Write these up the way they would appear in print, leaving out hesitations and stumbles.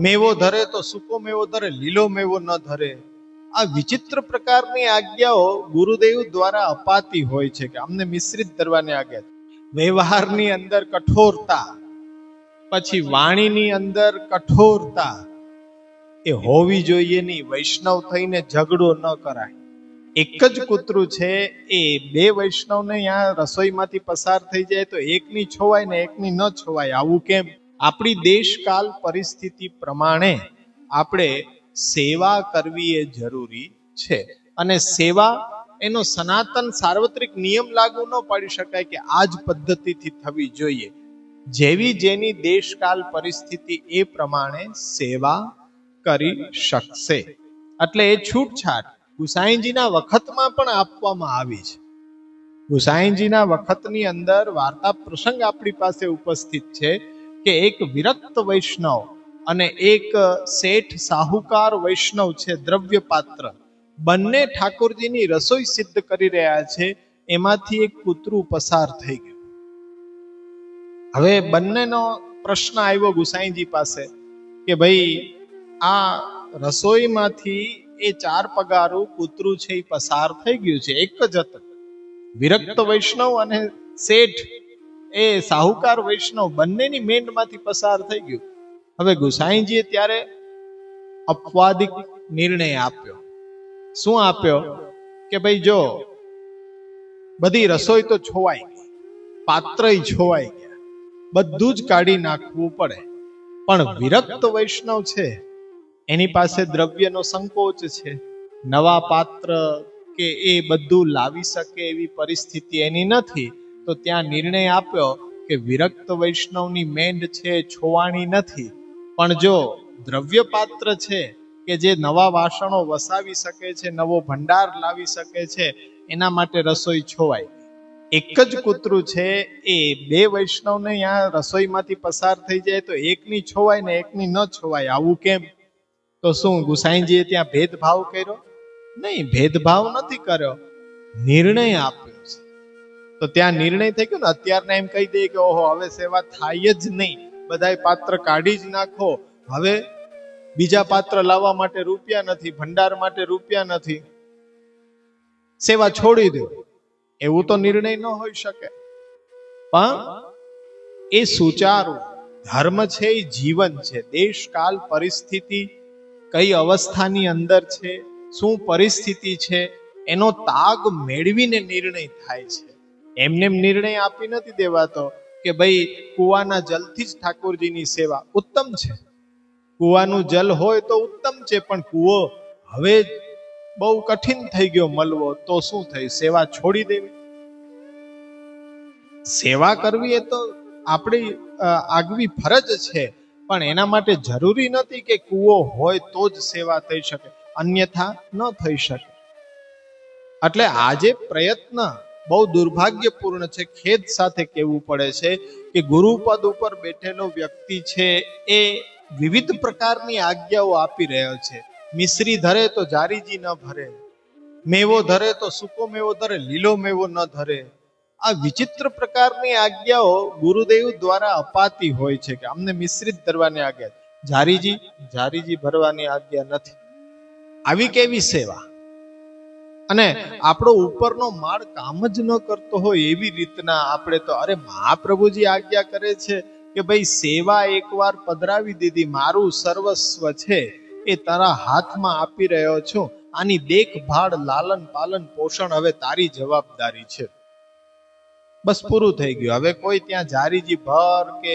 મેવો ધરે તો સૂકો મેવો ધરે, લીલો મેવો ન ધરે. આ વિચિત્ર પ્રકારની આજ્ઞાઓ ગુરુદેવ દ્વારા અપાતી હોય છે કે અમને મિશ્રિત ધરવાની આજ્ઞા. વ્યવહારની અંદર કઠોરતા, પછી વાણીની અંદર કઠોરતા એ હોવી જોઈએ નહીં. વૈષ્ણવ થઈને ઝઘડો ન કરાય. એક જ કૂતરું છે, એ બે વૈષ્ણવને અહીંયા રસોઈમાંથી પસાર થઈ જાય તો એકની છોવાય ને એકની ન છોવાય. આવું કેમ? આપણી દેશકાલ પરિસ્થિતિ પ્રમાણે આપણે સેવા કરવી એ જરૂરી છે. અને સેવા એનો સનાતન સાર્વત્રિક નિયમ લાગુ ન પાડી શકાય કે આ જ પદ્ધતિથી થવી જોઈએ. જેવી જેની દેશકાલ પરિસ્થિતિ એ પ્રમાણે સેવા કરી શકશે. એટલે એ છૂટછાટ ગુસાઈજીના વખતમાં પણ આપવામાં આવી છે. ગુસાઈજીના વખતની અંદર વાર્તા પ્રસંગ આપણી પાસે ઉપસ્થિત છે કે એક વિરક્ત વૈષ્ણવ અને એક શેઠ સાહુકાર વૈષ્ણવ છે, દ્રવ્ય પાત્ર, બંને ઠાકોરજીની રસોઈ સિદ્ધ કરી રહ્યા છે. એમાંથી એક કૂતરું પસાર થઈ ગયું. હવે બંનેનો પ્રશ્ન આવ્યો ગુસાઈજી પાસે કે ભાઈ આ રસોઈમાંથી એ 4 પગારું કૂતરું છે એ પસાર થઈ ગયું છે. એક જ હતું. વિરક્ત વૈષ્ણવ અને શેઠ એ સાહુકાર વૈષ્ણવ બંનેની મેંડમાંથી પસાર થઈ ગયું. હવે ગુસાઈજીએ ત્યારે અપવાદિક નિર્ણય આપ્યો. શું આપ્યો? કે ભાઈ જો બધી રસોઈ તો છોવાઈ ગઈ, પાત્રય છોવાઈ ગયા, બધું જ કાઢી નાખવું પડે, પણ વિરક્ત વૈષ્ણવ છે એની પાસે દ્રવ્યનો સંકોચ છે, નવા પાત્ર કે એ બધું લાવી શકે એવી પરિસ્થિતિ એની નથી. તો ત્યાં નિર્ણય આપ્યો કે વિરક્ત વૈષ્ણવની મેંડ છે છોવાણી નથી, પણ જો દ્રવ્ય પાત્ર છે કે જે નવા વાસણો વસાવી શકે છે, નવો ભંડાર લાવી શકે છે, એના માટે રસોઈ છોવાય. એક જ કૂતરું છે, એ બે વૈષ્ણવને અહીંયા રસોઈમાંથી પસાર થઈ જાય તો એકની છોવાય ને એકની ન છોવાય. આવું કેમ? તો શું ગુસાઈજીએ ત્યાં ભેદભાવ કર્યો? નહીં, ભેદભાવ નથી કર્યો, નિર્ણય આપ્યો છે. તો ત્યાં નિર્ણય થઈ ગયો ને. અત્યારના એમ કહી દઈએ કે ઓહો હવે સેવા થાય જ નહીં, બધાય પાત્ર કાઢી જ નાખો, હવે બીજા પાત્ર લાવવા માટે રૂપિયા નથી, ભંડાર માટે રૂપિયા નથી, સેવા છોડી દો. એવું તો નિર્ણય ન હોઈ શકે. પણ એ સુચારું ધર્મ છે, એ જીવન છે. દેશકાલ પરિસ્થિતિ કઈ અવસ્થાની અંદર છે, શું પરિસ્થિતિ છે, એનો તાગ મેળવીને નિર્ણય થાય છે. એમને નિર્ણય આપી નથી દેવાતો કે ભાઈ કુવાના જલથી જ ઠાકોરજીની સેવા ઉત્તમ છે. કુવાનું જલ હોય તો ઉત્તમ છે, પણ કુવો હવે બહુ કઠિન થઈ ગયો મળવો, તો શું થયું? સેવા છોડી દેવી. સેવા કરવી એ તો આપણી આગવી ફરજ છે, પણ એના માટે જરૂરી નથી કે કુવો હોય તો જ સેવા થઈ શકે, અન્યથા ન થઈ શકે. એટલે આજે પ્રયત્ન બહુ દુર્ભાગ્યપૂર્ણ છે. ખેદ સાથે કહેવું પડે છે કે ગુરુપદ ઉપર બેઠેલો વ્યક્તિ છે એ વિવિધ પ્રકારની આજ્ઞાઓ આપી રહ્યો છે. મિશ્રી ધરે તો જારીજી ન ભરે, મેવો ધરે તો સૂકો મેવો ધરે, લીલો મેવો ન ધરે. આ વિચિત્ર પ્રકારની આજ્ઞાઓ ગુરુદેવ દ્વારા અપાતી હોય છે કે અમને મિશ્રિત ધરવાની આજ્ઞા, જારીજી ભરવાની આજ્ઞા નથી. આવી કેવી સેવા? અને આપણો ઉપરનો માળ કામ જ ન કરતો હોય એવી રીતના આપણે તો, અરે મહાપ્રભુજી આજ્ઞા કરે છે કે ભાઈ સેવા એકવાર પધરાવી દીધી, મારું સર્વસ્વ છે એ તારા હાથમાં આપી રહ્યો છું, આની દેખભાળ, લાલન પાલન, પોષણ હવે તારી જવાબદારી છે. બસ પૂરું થઈ ગયું. હવે કોઈ ત્યાં જારીજી ભર કે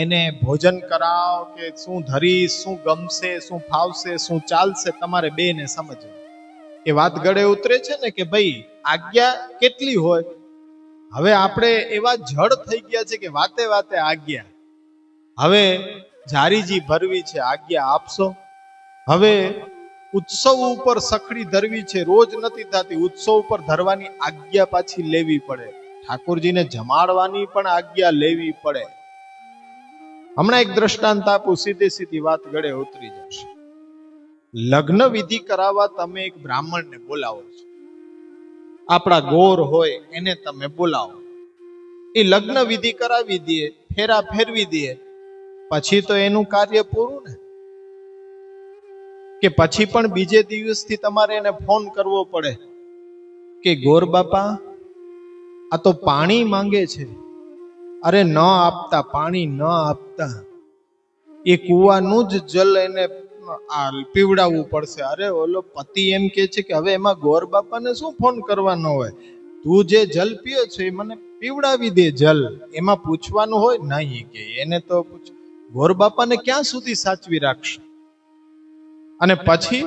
એને ભોજન કરાવ કે શું ધરીશ, શું ગમશે, શું ફાવશે, શું ચાલશે, તમારે બેને સમજવું. એ વાત ગળે ઉતરે છે ને કે ભાઈ આજ્ઞા કેટલી હોય. હવે આપણે એવા જડ થઈ ગયા છે કે વાતે વાતે આજ્ઞા. હવે જારીજી ભરવી છે, આજ્ઞા આપશો. હવે ઉત્સવ ઉપર સખડી ધરવી છે, રોજ નથી થતી, ઉત્સવ ઉપર ધરવાની આજ્ઞા પાછી લેવી પડે. ઠાકોરજીને જમાડવાની પણ આજ્ઞા લેવી પડે. હમણાં એક દ્રષ્ટાંત આપું, સીધી વાત ગળે ઉતરી જશે. લગ્ન વિધિ કરાવવા તમે એક બ્રાહ્મણને બોલાવો છો, આપણા ગોર હોય એને તમે બોલાવો, એ લગ્ન વિધિ કરાવી દે, ફેરા ફેરવી દે, પછી તો એનું કાર્ય પૂરું ને? કે પછી પણ બીજે દિવસથી તમારે એને ફોન કરવો પડે કે ગોર બાપા આ તો પાણી માંગે છે, અરે ન આપતા, પાણી ન આપતા, એ કુવાનું જ જલ એને પીવડાવવું પડશે. અરે ઓલો પતિ એમ કે છે કે હવે એમાં ગોર બાપાને શું ફોન કરવાનો હોય, તું જે જલ પીયો છે એ મને પીવડાવી દે જલ, એમાં પૂછવાનું હોય નહીં કે એને તો ગોર બાપાને ક્યાં સુધી સાચવી રાખશે? અને પછી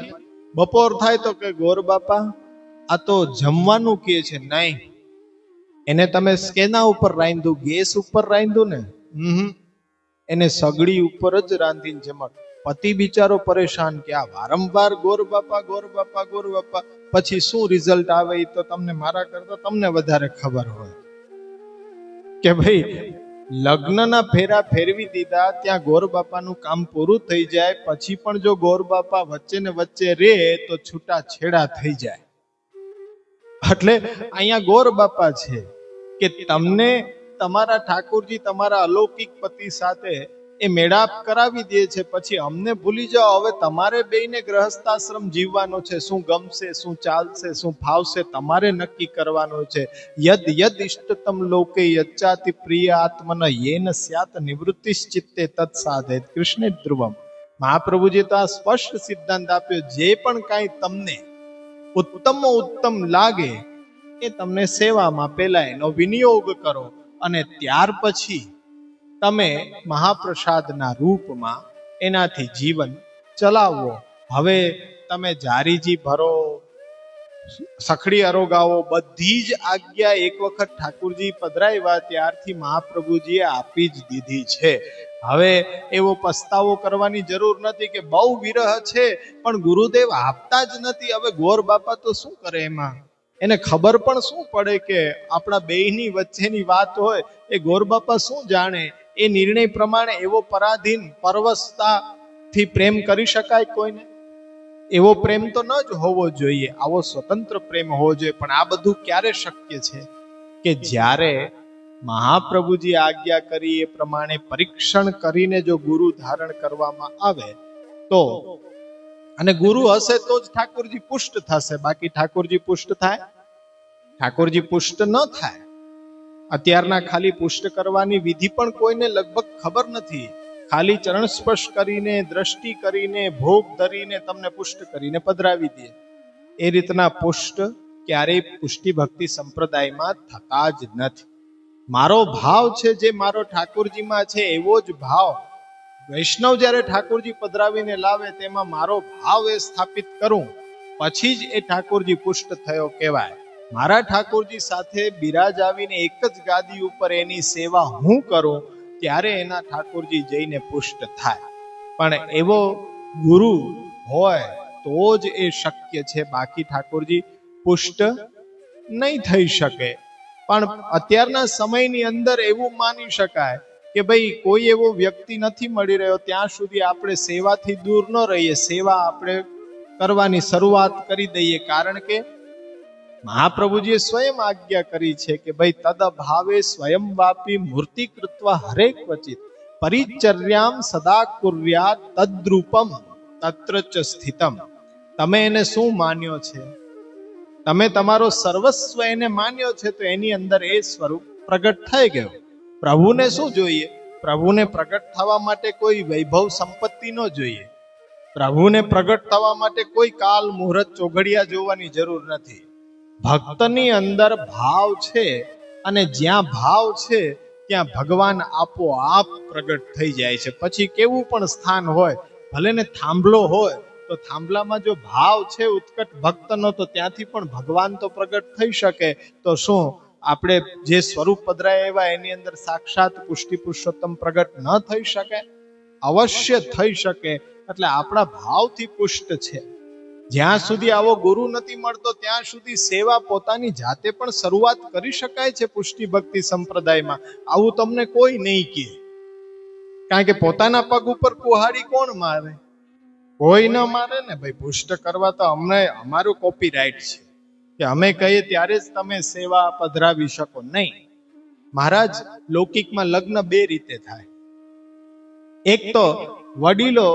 બપોર થાય તો કે ગોર બાપા આ તો જમવાનું કે છે, નહીં એને તમે સ્કેના ઉપર રાંધ્યું, ગેસ ઉપર રાંધ્યું ને? એને સગડી ઉપર જ રાંધીને જમણ. પતિ બિચારો પરેશાન કે આ વારંવાર ગોર બાપા ગોર બાપા ગોર બાપા, પછી શું રિઝલ્ટ આવે એ તો તમને મારા કરતા તમને વધારે ખબર હોય. કે ભાઈ લગ્નના ફેરા ફેરવી દીધા, ત્યાં ગોર બાપાનું કામ પૂરું થઈ જાય, પછી પણ જો ગોર બાપા વચ્ચે ને વચ્ચે રે તો છૂટા છેડા થઈ જાય. એટલે અહીંયા ગોર બાપા છે કે તમને તમારા ઠાકોરજી તમારા અલૌકિક પતિ સાથે એ મેળાપ કરાવી દે છે, પછી અમને ભૂલી જાઓ, હવે તમારે બેયને ગ્રહસ્થાશ્રમ જીવવાનો છે, શું ગમશે, શું ચાલશે, શું ફાવશે, તમારે નક્કી કરવાનું છે. યદ યદ ઇષ્ટતમ લોકે યચ્ચાતિ પ્રિય આત્મન યેન સ્યાત નિવૃત્તિશ્ચિત્તે તત્ સાધેત કૃષ્ણે ધ્રુવમ. મહાપ્રભુજી તો આ સ્પષ્ટ સિદ્ધાંત આપ્યો, જે પણ કાંઈ તમને ઉત્તમ લાગે એ તમને સેવામાં પહેલા એનો વિનિયોગ કરો, અને ત્યાર પછી તમે મહાપ્રસાદના રૂપમાં એનાથી જીવન ચલાવો. હવે તમે જારીજી ભરો, સખડી અરોગાવો, બધી જ આજ્ઞા એક વખત ઠાકોરજી પધરાવ્યા ત્યારથી મહાપ્રભુજીએ આપી જ દીધી છે. હવે એવો પસ્તાવો કરવાની જરૂર નથી કે બહુ વિરહ છે પણ ગુરુદેવ આપતા જ નથી. હવે ગોર બાપા તો શું કરે એમાં? એને ખબર પણ શું પડે કે આપણા બેયની વચ્ચેની વાત હોય, એ ગોર બાપા શું જાણે? એ નિર્ણય પ્રમાણે એવો પરાધીન પરવશતાથી પ્રેમ કરી શકાય કોઈને? એવો પ્રેમ તો ન જ હોવો જોઈએ, આવો સ્વતંત્ર પ્રેમ હોવો જોઈએ. પણ આ બધું ક્યારે શક્ય છે? કે જ્યારે મહાપ્રભુજી આજ્ઞા કરી એ પ્રમાણે પરીક્ષણ કરીને જો ગુરુ ધારણ કરવામાં આવે તો, અને ગુરુ હશે તો જ ઠાકોરજી પુષ્ટ થશે, બાકી ઠાકોરજી પુષ્ટ થાય? ઠાકોરજી પુષ્ટ ન થાય. અત્યારના ખાલી પુષ્ટ કરવાની વિધિ પણ કોઈને લગભગ ખબર નથી. ખાલી ચરણ સ્પર્શ કરીને, દ્રષ્ટિ કરીને, ભોગ ધરીને તમને પુષ્ટ કરીને પધરાવી દે. એ રીતના પુષ્ટ ક્યારેય પુષ્ટિ ભક્તિ સંપ્રદાયમાં થતા જ નથી. મારો ભાવ છે જે મારો ઠાકોરજીમાં છે એવો જ ભાવ વૈષ્ણવ જ્યારે ઠાકોરજી પધરાવીને લાવે તેમાં મારો ભાવ એ સ્થાપિત કરું, પછી જ એ ઠાકોરજી પુષ્ટ થયો કહેવાય. મારા ઠાકોરજી સાથે બિરાજાવીને એક જ ગાદી ઉપર એની સેવા હું કરું ત્યારે એના ઠાકોરજી જઈને પુષ્ટ થાય. પણ એવો ગુરુ હોય તો જ એ શક્ય છે, બાકી ઠાકોરજી પુષ્ટ નહીં થઈ શકે. પણ અત્યારના સમયની અંદર એવું માની શકાય કે ભાઈ કોઈ એવો વ્યક્તિ નથી મળી રહ્યો ત્યાં સુધી આપણે સેવાથી દૂર ન રહીએ, સેવા આપણે કરવાની શરૂઆત કરી દઈએ. કારણ કે મહાપ્રભુજીએ સ્વયં આજ્ઞા કરી છે કે ભાઈ તદ ભાવે સ્વયં વાપી મૂર્તિ કૃત્વા હરે ક્વચિત પરિચર્યામ સદા કુર્યાત તદ્રૂપમ તત્ર ચ સ્થિતમ. તમે એને શું માન્યો છે? તમે તમારો સર્વસ્વ એને માન્યો છે તો એની અંદર એ સ્વરૂપ પ્રગટ થઈ ગયો. પ્રભુને શું જોઈએ? પ્રભુને પ્રગટ થવા માટે કોઈ વૈભવ સંપત્તિ ન જોઈએ. પ્રભુને પ્રગટ થવા માટે કોઈ કાલ મુહૂર્ત ચોઘડિયા જોવાની જરૂર નથી. ભક્તની અંદર ભાવ છે, અને જ્યાં ભાવ છે ત્યાં ભગવાન આપોઆપ પ્રગટ થઈ જાય છે. પછી કેવું પણ સ્થાન હોય, ભલે ને થાંભલો હોય તો થાંભલામાં જો ભાવ છે ઉત્કટ ભક્તનો તો ત્યાંથી પણ ભગવાન તો પ્રગટ થઈ શકે. તો શું આપણે જે સ્વરૂપ પધરાય એવા એની અંદર સાક્ષાત પુષ્ટિ પુરુષોત્તમ પ્રગટ ન થઈ શકે? અવશ્ય થઈ શકે. એટલે આપણા ભાવથી પુષ્ટ છે. જ્યાં સુધી આવો ગુરુ નથી મળતો ત્યાં સુધી સેવા પોતાની જાતે પણ શરૂઆત કરી શકાય છે પુષ્ટિ ભક્તિ સંપ્રદાયમાં. આવું તમને કોઈ નહીં કહે. કારણ કે પોતાના પગ ઉપર કુહાડી કોણ મારે? કોઈ ન મારે ને ભાઈ. પુષ્ટ કરવા તો અમને અમારું કોપીરાઇટ છે કે અમે કહીએ ત્યારે જ તમે સેવા પધરાવી શકો. નહીં, મહારાજ, લૌકિકમાં લગ્ન બે રીતે થાય. એક તો વડીલો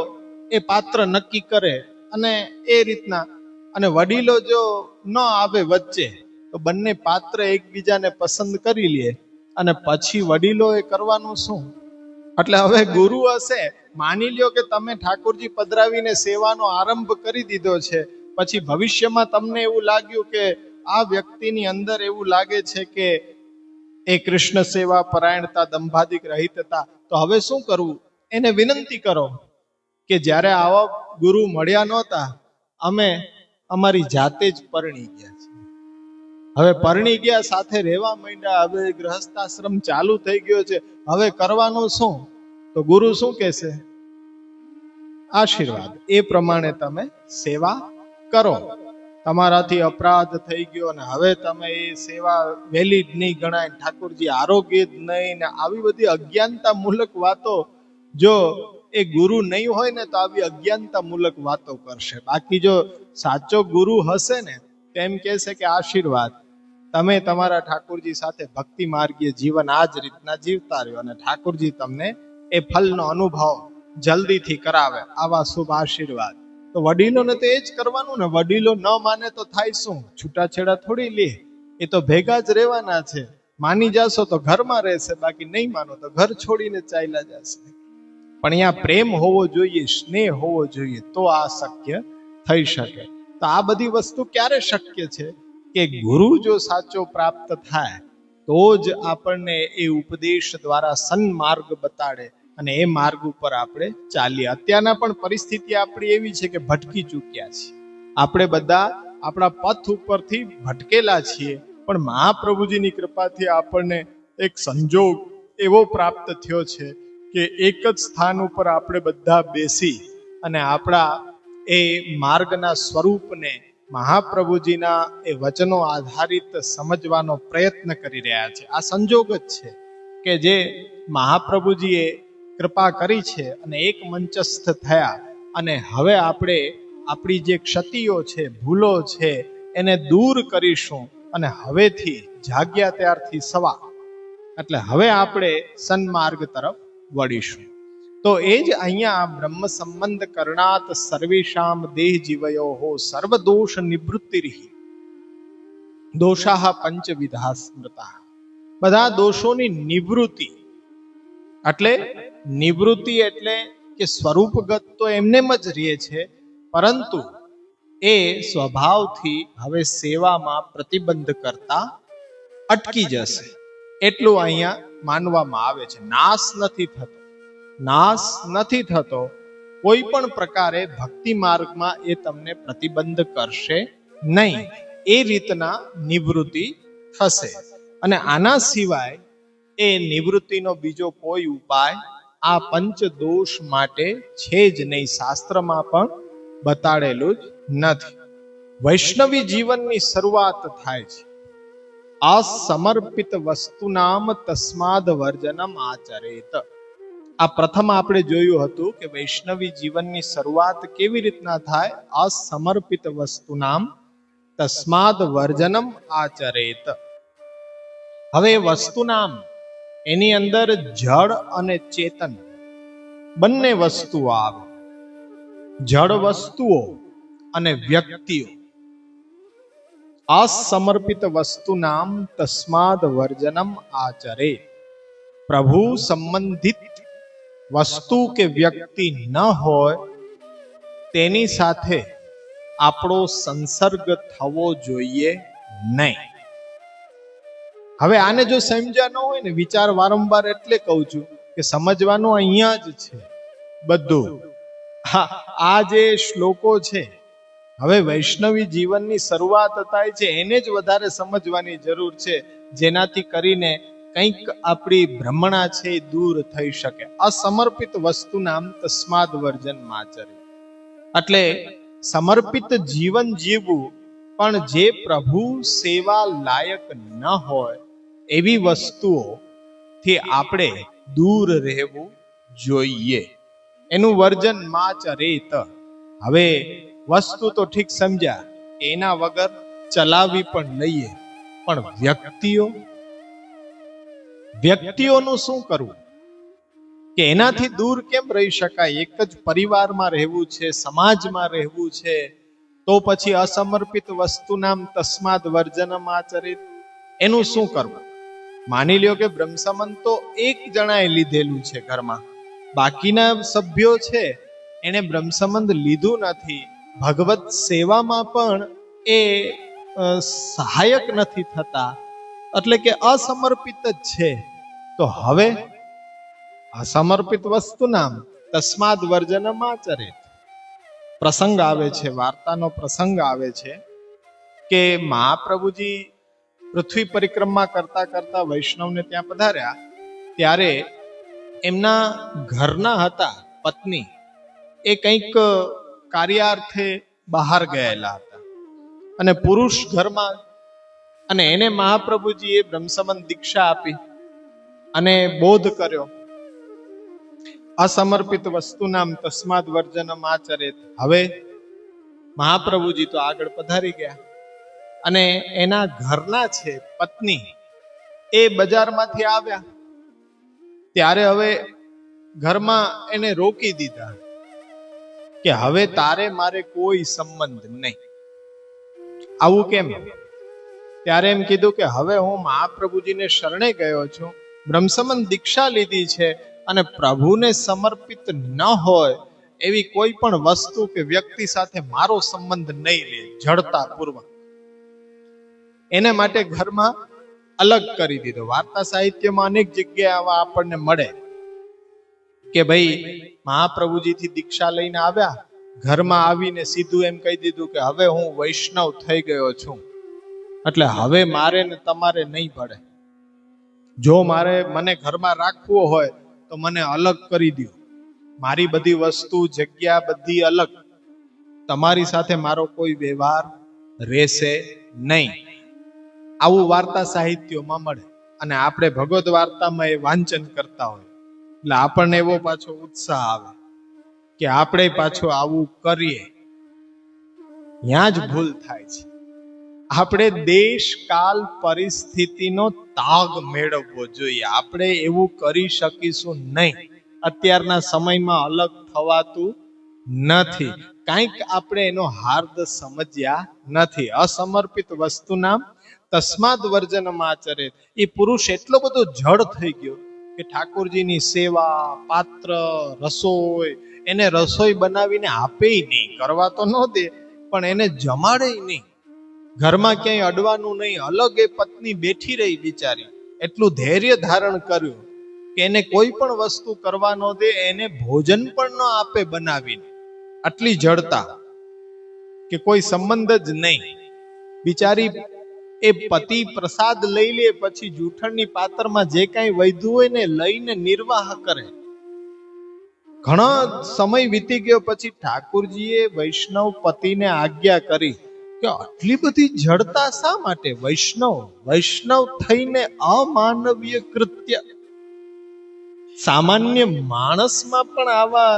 એ પાત્ર નક્કી કરે અને એ રીતના, અને વડીલો જો ન આવે વચ્ચે તો બંને પાત્ર એકબીજાને પસંદ કરી લે અને પછી વડીલો એ કરવાનું શું? એટલે હવે ગુરુ હશે, માની લ્યો કે તમે ઠાકોરજી પધરાવીને સેવાનો આરંભ કરી દીધો છે, પછી ભવિષ્યમાં તમને એવું લાગ્યું કે આ વ્યક્તિની અંદર એવું લાગે છે કે એ કૃષ્ણ સેવા પરાયણતા દંભાદિક રહિતતા, તો હવે શું કરવું? એને વિનંતી કરો કે જ્યારે આવા ગુરુ મળ્યા નહોતા, અમે અમારી જાતે જ પરણી ગયા છે. હવે પરણી ગયા, સાથે રહેવા માંડ્યા, હવે ગૃહસ્થાશ્રમ ચાલુ થઈ ગયો છે, હવે કરવાનું શું? તો ગુરુ શું કહેશે? આશીર્વાદ. એ પ્રમાણે તમે સેવા કરો. તમારાથી અપરાધ થઈ ગયો અને હવે તમે એ સેવા વેલિડ નહીં ગણાય, ઠાકોરજી આરોગ્ય જ નહીં, ને આવી બધી અજ્ઞાનતા મૂલક વાતો, જો એ ગુરુ નહીં હોય ને તો આવી અજ્ઞાનતા મૂલક વાતો કરશે. બાકી જો સાચો ગુરુ હશે ને તેમ કહેશે કે આશીર્વાદ, તમે તમારા ઠાકોરજી સાથે ભક્તિ માર્ગીય જીવન આ જ રીતના જીવતા રહ્યો અને ઠાકોરજી તમને એ ફલનો અનુભવ જલ્દીથી કરાવે. આવા શુભ આશીર્વાદ. તો વડીલોને તો એ જ કરવાનું ને. વડીલો ન માને તો થાય શું? છૂટાછેડા થોડી લે, એ તો ભેગા જ રહેવાના છે. માની જશો તો ઘરમાં રહેશે, બાકી નહીં માનો તો ઘર છોડીને ચાલ્યા જશે. પણ અહીંયા પ્રેમ હોવો જોઈએ, સ્નેહ હોવો જોઈએ, તો આ શક્ય થઈ શકે. તો આ બધી વસ્તુ ક્યારે શક્ય છે? કે ગુરુ જો સાચો પ્રાપ્ત થાય તો જ આપણને એ ઉપદેશ દ્વારા સન્માર્ગ બતાડે અને એ માર્ગ ઉપર આપણે ચાલીએ. અત્યારના પણ પરિસ્થિતિ આપણી એવી છે કે ભટકી ચૂક્યા છીએ. આપણે બધા આપણા પથ ઉપરથી ભટકેલા છીએ, પણ મહાપ્રભુજીની કૃપાથી આપણને એક સંજોગ એવો પ્રાપ્ત થયો છે કે એક જ સ્થાન ઉપર આપણે બધા બેસી અને આપણા એ માર્ગના સ્વરૂપને મહાપ્રભુજીના એ વચનો આધારિત સમજવાનો પ્રયત્ન કરી રહ્યા છે. આ સંજોગ જ છે કે જે મહાપ્રભુજીએ કૃપા કરી છે અને એક મંચસ્થ થયા, અને હવે આપણે આપણી જે ક્ષતિઓ છે, ભૂલો છે, એને દૂર કરીશું અને હવેથી જાગ્યા ત્યારથી સવા, એટલે હવે આપણે સન્માર્ગ તરફ વળીશું. તો એ જ અહીંયા બ્રહ્મ સંબંધ કરણાત સર્વેશામ દેહ જીવયો સર્વ દોષ નિવૃત્તિરિ દોષાહ પંચવિધા સ્મૃતા. બધા દોષોની નિવૃત્તિ. એટલે નિવૃત્તિ એટલે કે સ્વરૂપગત તો એમનેમ જ રહે છે, પરંતુ એ સ્વભાવથી હવે સેવામાં પ્રતિબંધ કરતા અટકી જશે, એટલું અહીંયા માનવામાં આવે છે. નાશ નથી થતો. નાશ નથી થતો. કોઈ પણ પ્રકારે ભક્તિ માર્ગમાં એ તમને પ્રતિબંધ કરશે નહીં. એ રીતના નિવૃત્તિ થશે. અને આના સિવાય એ નિવૃત્તિનો બીજો કોઈ ઉપાય આ પંચ દોષ માટે છે જ નહીં. શાસ્ત્રમાં પણ બતાડેલું જ નથી. વૈષ્ણવી જીવનની શરૂઆત થાય છે અસમર્પિત વસ્તુનામ તસ્માદ વર્જનમ આચરેત. આ પ્રથમ આપણે જોયું હતું કે વૈષ્ણવી જીવનની શરૂઆત કેવી રીતના થાય? અસમર્પિત વસ્તુનામ તસ્માદ વર્જનમ આચરેત. હવે વસ્તુનામ એની અંદર જળ અને ચેતન બંને વસ્તુઓ આવે. જળ વસ્તુઓ અને વ્યક્તિઓ. અસમર્પિત વસ્તુનામ તસ્માદ વર્જનમ આચરે. પ્રભુ સંબંધિત વસ્તુ કે વ્યક્તિ ન હોય તેની સાથે આપણો સંસર્ગ થવો જોઈએ નહીં. હવે આને જો સમજ્યા ન હોય ને, વિચાર વારંવાર એટલે કહું છું કે સમજવાનું અહીંયા જ છે બધું. આ જે શ્લોકો છે, હવે વૈષ્ણવી જીવનની શરૂઆત થાય છે, એને જ વધારે સમજવાની જરૂર છે, જેનાથી કરીને કંઈક આપણી ભ્રમણા છે એ દૂર થઈ શકે. અસમર્પિત વસ્તુ નામ તસ્માદ વર્જન માચરે. એટલે સમર્પિત જીવન જીવવું, પણ જે પ્રભુ સેવા લાયક ન હોય એવી વસ્તુઓથી આપણે દૂર રહેવું જોઈએ. એનું વર્જન માચરેત. હવે વસ્તુ તો ઠીક સમજ્યા, એના વગર ચલાવી પણ લઈએ, પણ વ્યક્તિઓ વ્યક્તિઓનું શું કરવું, કે એનાથી દૂર કેમ રહી શકાય? એક જ પરિવારમાં રહેવું છે, સમાજમાં રહેવું છે, તો પછી અસમર્પિત વસ્તુ નામ તસ્માદ વર્જનમ આચરિત, એનું શું કરવું? માની લ્યો કે બ્રહ્મસંબંધ તો એક જણાએ લીધેલું છે ઘરમાં, બાકીના સભ્યો છે એને બ્રહ્મસંબંધ લીધું નથી, ભગવત સેવામાં પણ એ સહાયક નથી થતા, એટલે કે અસમર્પિત જ છે. તો હવે અસમર્પિત વસ્તુ નામ તસ્માદ વર્જનમ આચરિત પ્રસંગ આવે છે, વાર્તાનો પ્રસંગ આવે છે કે મહાપ્રભુજી પૃથ્વી પરિક્રમા કરતા કરતા વૈષ્ણવને ત્યાં પધાર્યા, ત્યારે એમના ઘરના હતા પત્ની, એ કંઈક કાર્યાર્થે બહાર ગયેલા હતા, અને પુરુષ ઘરમાં, અને એને મહાપ્રભુજીએ બ્રહ્મસંબંધ દીક્ષા આપી અને બોધ કર્યો, અસમર્પિત વસ્તુ નામ તસ્માદ વર્જનમ આચરિત. હવે મહાપ્રભુજી તો આગળ પધારી ગયા, અને એના ઘરના છે પત્ની, એ બજારમાંથી આવ્યા, ત્યારે હવે ઘરમાં એને રોકી દીધા કે હવે તારે મારે કોઈ સંબંધ નહીં. આવું કેમ? ત્યારે એમ કીધું કે હવે હું મહાપ્રભુજીને શરણે ગયો છું, બ્રહ્મસંબંધ દીક્ષા લીધી છે, અને પ્રભુને સમર્પિત ન હોય એવી કોઈ પણ વસ્તુ કે વ્યક્તિ સાથે મારો સંબંધ નહીં લે, જડતા પૂર્વક. એને માટે ઘરમાં અલગ કરી દીધો. વાર્તા સાહિત્યમાં અનેક જગ્યાએ આવા આપણને મળે કે ભાઈ મહાપ્રભુજીથી દીક્ષા લઈને આવ્યા, ઘરમાં આવીને સીધું એમ કહી દીધું કે હવે હું વૈષ્ણવ થઈ ગયો છું, એટલે હવે મારે ને તમારે નહીં પડે, જો મારે મને ઘરમાં રાખવો હોય તો મને અલગ કરી દો, મારી બધી વસ્તુ જગ્યા બધી અલગ, તમારી સાથે મારો કોઈ વ્યવહાર રહેશે નહીં. આવું વાર્તા સાહિત્યોમાં મળે, અને આપણે ભગવદ વાર્તામાં એ વાંચન કરતા હોય એટલે આપણને એવો પાછો ઉત્સાહ આવે કે આપણે પાછું આવું કરીએ. ત્યાં જ ભૂલ થાય છે. આપણે દેશ કાલ પરિસ્થિતિનો તાગ મેળવવો જોઈએ. આપણે એવું કરી શકીશું નહીં. અત્યારના સમયમાં અલગ થવાતું નથી, કંઈક આપણે એનો હાર્દ સમજ્યા નથી. અસમર્પિત વસ્તુ નામ તસ્માદ વર્જનમ આચરિત. એ પુરુષ એટલો બધો જડ થઈ ગયો કે ઠાકોરજીની સેવા, પાત્ર, રસોઈ, એને રસોઈ બનાવીને આપે નહીં, કરવા તો ન દે પણ એને જમાડે નહીં, ઘરમાં ક્યાંય અડવાનું નહીં, અલગ એ પત્ની બેઠી રહી બિચારી, એટલું ધૈર્ય ધારણ કર્યું કે એને કોઈ પણ વસ્તુ કરવા ન દે, એને ભોજન પણ ન આપે બનાવીને, આટલી જડતા કે કોઈ સંબંધ જ નહીં. બિચારી એ પતિ પ્રસાદ લઈ લે, પછી જૂઠણની પાત્રમાં જે કાંઈ વધ્યું હોય ને લઈને નિર્વાહ કરે. ઘણો સમય વીતી ગયો પછી ઠાકોરજીએ વૈષ્ણવ પતિને આજ્ઞા કરી કે આટલી બધી જડતા શા માટે? વૈષ્ણવ થઈને અમાનવીય કૃત્ય, સામાન્ય માણસમાં પણ આવા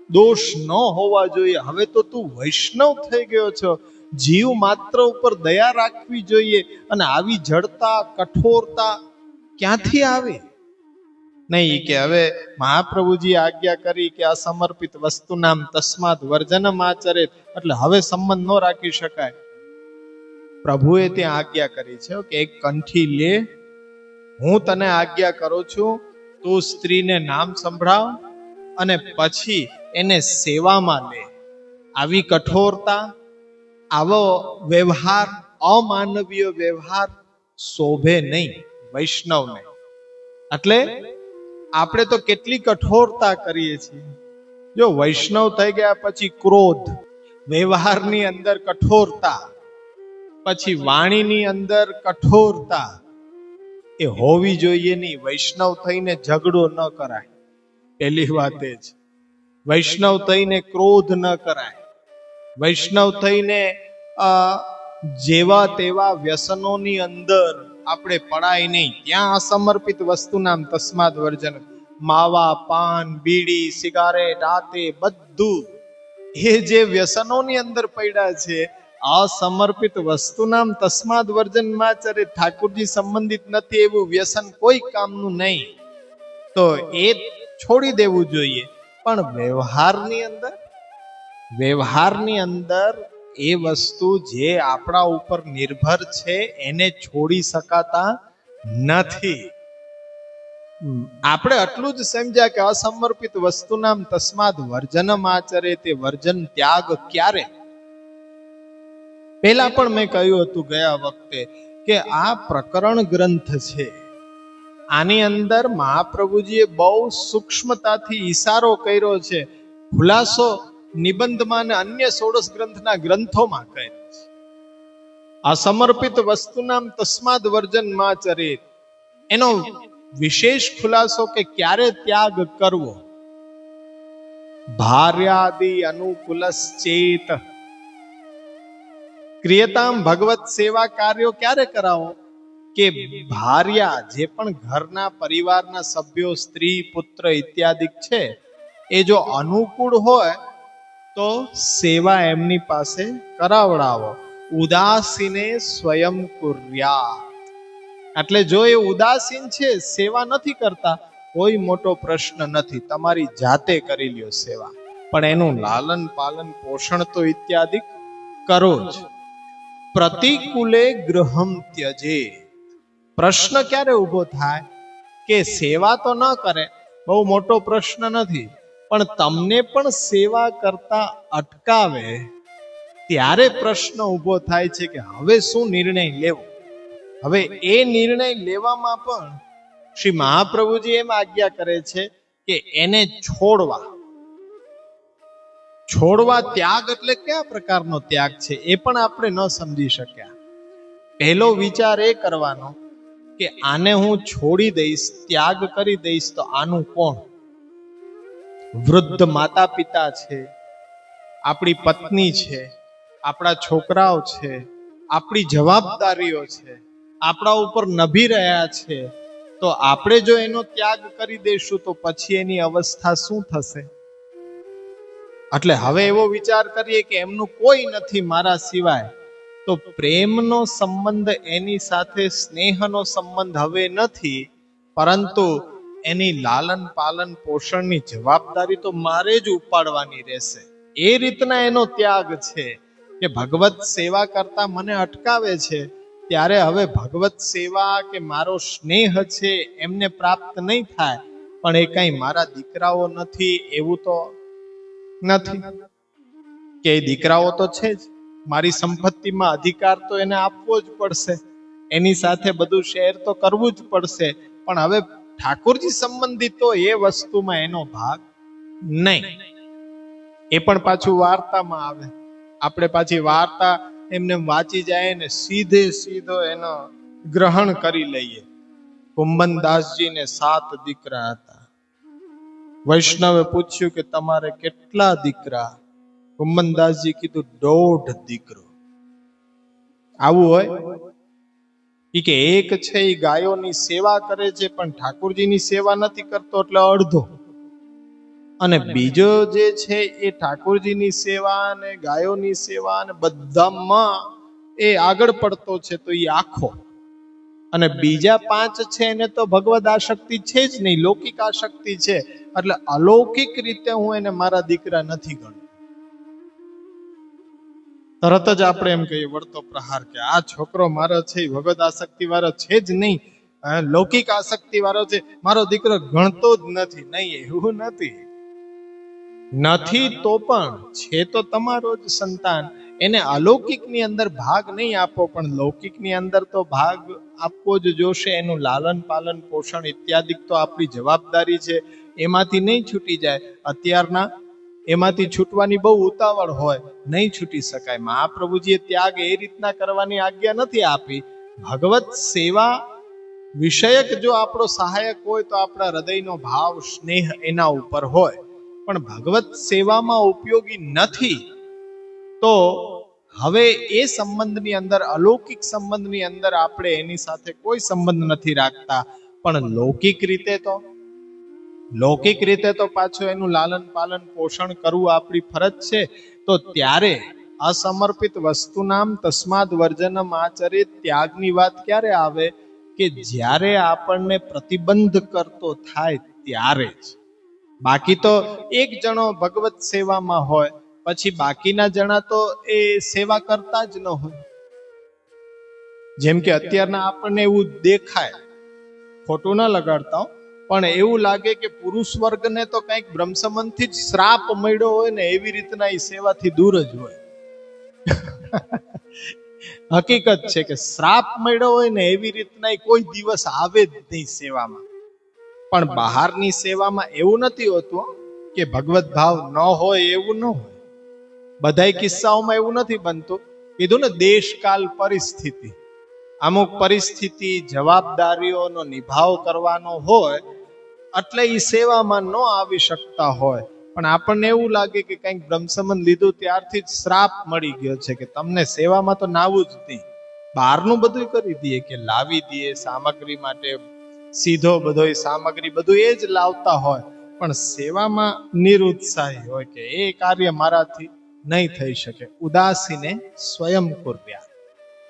દોષ ન હોવા જોઈએ. હવે તો તું વૈષ્ણવ થઈ ગયો છો, જીવ માત્ર ઉપર દયા રાખવી જોઈએ, અને આવી જડતા, કઠોરતા ક્યાંથી આવે? નહીં કે હવે મહાપ્રભુજી આજ્ઞા કરી કે અસમર્પિત વસ્તુ નામ તસ્માદ વર્જનમ આચરિત, એટલે હવે સંબંધ ન રાખી શકાય. પ્રભુએ ત્યાં આજ્ઞા કરી છે કે એક કંઠી લે, હું તને આજ્ઞા કરું છું, તું સ્ત્રીને નામ સંભળાવ અને પછી એને સેવામાં લે. આવી કઠોરતા, આવો વ્યવહાર, અમાનવીય વ્યવહાર શોભે નહીં વૈષ્ણવને. એટલે આપણે તો કેટલી કઠોરતા કરીએ છીએ. જો વૈષ્ણવ થઈ ગયા પછી ક્રોધ, વ્યવહારની અંદર કઠોરતા, પછી વાણીની અંદર કઠોરતા એ હોવી જોઈએ નહીં. વૈષ્ણવ થઈને ઝઘડો ન કરાય, પહેલી વાત એ જ. વૈષ્ણવ થઈને ક્રોધ ન કરાય. વૈષ્ણવ થઈને જેવા તેવા વ્યસનોની અંદર આપણે પડાય નહીં. ત્યાં અસમર્પિત વસ્તુ નામ તસ્માદ વર્જન. માવા, પાન, બીડી, સિગારેટ, આતે બધું એ જે વ્યસનોની અંદર પડ્યા છે અસમર્પિત વસ્તુનામ તસ્માદ વર્જનમાચરે, ઠાકોરજી સંબંધિત નથી એવું વ્યસન કોઈ કામનું નહીં, તો એ છોડી દેવું જોઈએ. પણ વ્યવહારની અંદર એ વસ્તુ જે આપણા ઉપર નિર્ભર છે એને છોડી શકાતા નથી. આપણે આટલું જ સમજ્યા કે અસમર્પિત વસ્તુનામ તસ્માદ વર્જનમ આચરે, તે વર્જન ત્યાગ ક્યારે? પહેલા પણ મેં કહ્યું હતું ગયા વખતે કે આ પ્રકરણ ગ્રંથ છે, આની અંદર મહાપ્રભુજીએ બહુ સૂક્ષ્મતાથી ઈશારો કર્યો છે, ખુલાસો નિબંધમાં અને અન્ય 16 ગ્રંથના ગ્રંથોમાં કર્યો છે. અસમર્પિત વસ્તુનામ તસ્માદ વર્જનમાચરે, એનો વિશેષ ખુલાસો કે ક્યારે ત્યાગ કરવો. ભાર્યાદિ અનુકૂલશ્ચેત ક્રિયતામ ભગવત સેવા કાર્યો ક્યારે કરાવો? કે ભાર્યા, જે પણ ઘરના પરિવારના સભ્યો, સ્ત્રી, પુત્ર ઇત્યાદિ છે, એ જો અનુકૂળ હોય તો સેવા એમની પાસે કરાવડાવો. ઉદાસીને સ્વયં કુર્યા, એટલે જો એ ઉદાસીન છે, સેવા નથી કરતા, કોઈ મોટો પ્રશ્ન નથી, તમારી જાતે કરી લ્યો સેવા, પણ એનું લાલન પાલન પોષણ તો ઇત્યાદિ કરો જ. પ્રતિકૂલે ગૃહમ ત્યજે, પ્રશ્ન ક્યારે ઉભો થાય કે સેવા તો ન કરે, બહુ મોટો પ્રશ્ન નથી, પણ તમને પણ સેવા કરતા અટકાવે, ત્યારે પ્રશ્ન ઉભો થાય છે કે હવે શું નિર્ણય લેવો. હવે એ નિર્ણય લેવામાં પણ શ્રી મહાપ્રભુજી એમ આજ્ઞા કરે છે કે એને છોડવા. ત્યાગ એટલે કયા પ્રકારનો ત્યાગ છે એ પણ આપણે ન સમજી શક્યા. પહેલો વિચાર એ કરવાનો કે આને હું છોડી દઈશ, ત્યાગ કરી દઈશ, તો આનું કોણ? વૃદ્ધ માતા પિતા છે, આપણી પત્ની છે, આપણા છોકરાઓ છે, આપણી જવાબદારીઓ છે, આપણા ઉપર નભી રહ્યા છે, તો આપણે જો એનો ત્યાગ કરી દઈશું તો પછી એની અવસ્થા શું થશે? એટલે હવે એવો વિચાર કરીએ કે એમનું કોઈ નથી મારા સિવાય, તો પ્રેમનો સંબંધ એની સાથે, સ્નેહનો સંબંધ હવે નથી, પરંતુ એની લાલન પાલન પોષણની જવાબદારી તો મારે જ ઉપાડવાની રહેશે. એ રીતના એનો ત્યાગ છે કે ભગવત સેવા કરતા મને અટકાવે છે, ત્યારે હવે ભગવત સેવા કે મારો સ્નેહ છે એમને પ્રાપ્ત નહીં થાય, પણ એ કઈ મારા દીકરાઓ નથી એવું તો નથી કે દીકરાઓ તો છે જ, મારી સંપત્તિમાં અધિકાર તો એને આપવો જ પડશે, એની સાથે બધું શેર તો કરવું જ પડશે, પણ હવે ઠાકોરજી સંબંધિત તો એ વસ્તુમાં એનો ભાગ નહીં. એ પણ પાછું વાર્તામાં આવે, આપણે પાછી વાર્તા એમને વાંચી જાય ને સીધો એનો ગ્રહણ કરી લઈએ. કુંભનદાસજીને 7 દીકરા હતા. વૈષ્ણવે પૂછ્યું કે તમારે કેટલા દીકરા? કુંભનદાસજી કીધું 1.5 દીકરો. આવું હોય? ઈ કે એક છે એ ગાયોની સેવા કરે છે પણ ઠાકોરજીની સેવા નથી કરતો એટલે અડધો, અને બીજો જે છે એ ઠાકોરજીની સેવા અને ગાયોની સેવા અને બધામાં એ આગળ પડતો છે તો એ આખો, અને બીજા 5 છે એને તો ભગવદ આસક્તિ છે જ નહીં, લૌકિક આસક્તિ છે, એટલે અલૌકિક રીતે હું એને મારા દીકરા નથી ગણતો. તરત જ આપણે એમ કહીએ વળતો પ્રહાર કે આ છોકરો મારો છે ભગવદ આસક્તિ વાળો છે જ નહીં, લૌકિક આસક્તિ વાળો છે, મારો દીકરો ગણતો જ નથી. નહીં, એવું નથી તો પણ છે તો તમારો જ સંતાન, એને અલૌકિકની અંદર ભાગ નહીં આપો પણ લૌકિકની અંદર તો ભાગ આપવો જ જોશે. એનું લાલન પાલન પોષણ ઇત્યાદિ તો આપણી જવાબદારી છે, એમાંથી નહીં છૂટી જાય. અત્યારના એમાંથી છૂટવાની બહુ ઉતાવળ હોય, નહીં છૂટી શકાય. મહાપ્રભુજીએ ત્યાગ એ રીતના કરવાની આજ્ઞા નથી આપી. ભગવત સેવા વિષયક જો આપણો સહાયક હોય તો આપણા હૃદયનો ભાવ સ્નેહ એના ઉપર હોય, પણ ભગવત સેવામાં ઉપયોગી નથી તો હવે એ સંબંધની અંદર, અલૌકિક સંબંધની અંદર આપણે એની સાથે કોઈ સંબંધ નથી રાખતા, પણ લૌકિક રીતે તો પાછું એનું લાલન પાલન પોષણ કરવું આપણી ફરજ છે. તો ત્યારે અસમર્પિત વસ્તુનામ તસ્માદ વર્જનમ આચરિત. ત્યાગની વાત ક્યારે આવે કે જ્યારે આપણને પ્રતિબંધ કરતો થાય ત્યારે જ. બાકી તો એક જણો ભગવત સેવામાં હોય, પછી બાકીના જણા તો એ સેવા કરતા જ ન હોય. જેમ કે અત્યારના આપણને એવું દેખાય, ખોટું ન લગાડતા હો, પણ એવું લાગે કે પુરુષ વર્ગને તો કંઈક બ્રહ્મસંબંધથી જ શ્રાપ મળ્યો હોય ને એવી રીતના એ સેવાથી દૂર જ હોય. હકીકત છે કે શ્રાપ મળ્યો હોય ને એવી રીતના કોઈ દિવસ આવે જ નહીં સેવામાં. પણ બહારની સેવામાં એવું નથી હોતું કે ભગવત ભાવ ન હોય, એવું ન હોય. બધાય કિસ્સાઓમાં એવું નથી બનતું. કીધું ને દેશકાલ પરિસ્થિતિ, અમુક પરિસ્થિતિ જવાબદારીઓનો નિભાવ કરવાનો હોય એટલે એ સેવામાં ન આવી શકતા હોય. પણ આપણને એવું લાગે કે કંઈક બ્રહ્મસંબંધ લીધું ત્યારથી જ શ્રાપ મળી ગયો છે કે તમને સેવામાં તો નાવું જ નહીં. બહારનું બધું કરી દઈએ, કે લાવી દઈએ સામગ્રી માટે, સીધો બધો સામગ્રી બધું એ જ લાવતા હોય, પણ સેવામાં નિરુત્સાહી હોય કે એ કાર્ય મારાથી નહીં થઈ શકે. ઉદાસીને સ્વયં કુર્યા.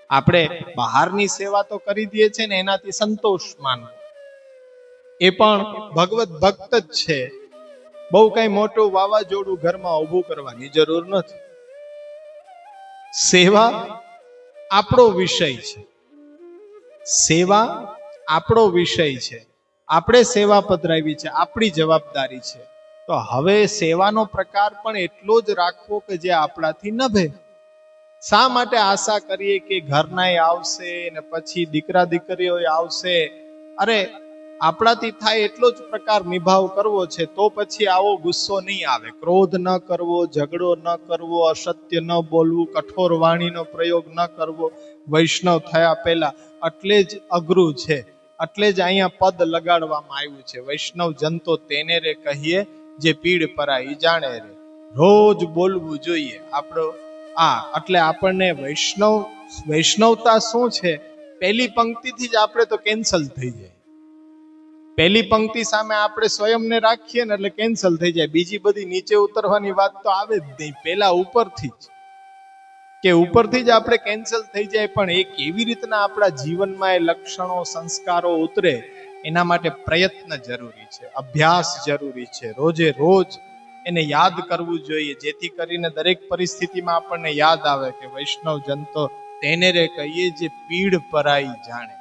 આપણે બહારની સેવા તો કરી દઈએ છીએ ને એનાથી સંતોષ માનવો, એ પણ ભગવત ભક્ત જ છે. બહુ કઈ મોટું વાવાઝોડું ઘરમાં ઊભું કરવાની જરૂર નથી. સેવા આપણો વિષય છે, સેવા આપણો વિષય છે. આપણે સેવા પધરાવી છે, આપણી જવાબદારી છે. તો હવે સેવાનો પ્રકાર પણ એટલો જ રાખવો કે જે આપણાથી નભે. શા માટે આશા કરીએ કે ઘરનાય આવશે ને પછી દીકરા દીકરીઓ આવશે? અરે આપણાથી થાય એટલો જ પ્રકાર નિભાવ કરવો છે, તો પછી આવો ગુસ્સો નહીં આવે. ક્રોધ ન કરવો, ઝઘડો ન કરવો, અસત્ય ન બોલવું, કઠોર વાણીનો પ્રયોગ ન કરવો. વૈષ્ણવ થયા પહેલા એટલે જ અઘરું છે, એટલે જ અહીંયા પદ લગાડવામાં આવ્યું છે. વૈષ્ણવ જન તો તેને રે કહીએ, જે પીડ પરાઈ જાણે રે. રોજ બોલવું જોઈએ આપણો એટલે આપણને વૈષ્ણવતા શું છે? પહેલી પંક્તિથી જ આપણે તો કેન્સલ થઈ જાય. પહેલી પંક્તિ સામે આપણે સ્વયંને રાખીએ ને એટલે કેન્સલ થઈ જાય. બીજી બધી નીચે ઉતરવાની વાત તો આવે જ નહીં, પહેલા ઉપરથી જ આપણે કેન્સલ થઈ જાય. પણ એ કેવી રીતના આપણા જીવનમાં એ લક્ષણો સંસ્કારો ઉતરે એના માટે પ્રયત્ન જરૂરી છે, અભ્યાસ જરૂરી છે. રોજે રોજ એને યાદ કરવું જોઈએ, જેથી કરીને દરેક પરિસ્થિતિમાં આપણને યાદ આવે કે વૈષ્ણવ જન તો તેને રે કહીએ, જે પીડ પરાઈ જાણે.